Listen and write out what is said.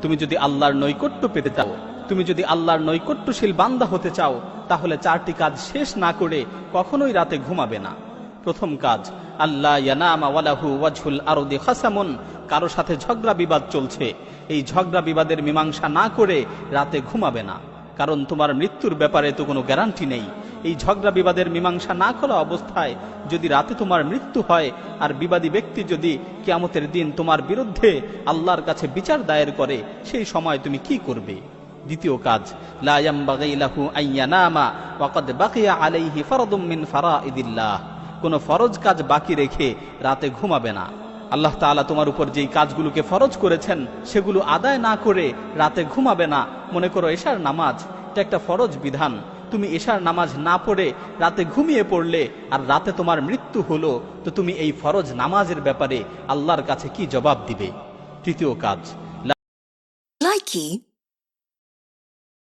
তুমি যদি আল্লাহর নৈকট্য পেতে চাও, তুমি যদি আল্লাহর নৈকট্যশীল বান্দা হতে চাও, তাহলে 4টি কাজ শেষ না করে কখনোই রাতে ঘুমাবে না। প্রথম কাজ, আল্লাহ ইয়ানামা ওয়ালাহু ওয়াজহুল আরদি খাসামুন, কারো সাথে ঝগড়া বিবাদ চলছে, এই ঝগড়া বিবাদের মীমাংসা না করে রাতে ঘুমাবে না। কারণ তোমার মৃত্যুর ব্যাপারে তো কোনো গ্যারান্টি নেই। এই ঝগড়া বিবাদের মীমাংসা না করা অবস্থায় যদি রাতে তোমার মৃত্যু হয়, আর বিবাদী ব্যক্তি যদি কিয়ামতের দিন তোমার বিরুদ্ধে আল্লাহর কাছে বিচার দায়ের করে, সেই সময় তুমি কি করবে? দ্বিতীয় কাজ, লা ইয়ামবাগি লাহু আইয়ানামা ওয়া ক্বাদ বাকিয়া আলাইহি ফারদুম মিন ফারাইদিল্লাহ, কোনো ফরজ কাজ বাকি রেখে রাতে ঘুমাবে না। আল্লাহ তাআলা তোমার উপর যেই কাজগুলোকে ফরজ করেছেন সেগুলো আদায় না করে রাতে ঘুমাবে না। মনে করো এশার নামাজ, এটা একটা ফরজ বিধান, তুমি এশার নামাজ না পড়ে রাতে ঘুমিয়ে পড়লে আর রাতে তোমার মৃত্যু হলো, তো তুমি এই ফরজ নামাজের ব্যাপারে আল্লাহর কাছে কি জবাব দিবে? তৃতীয় কাজ, Likey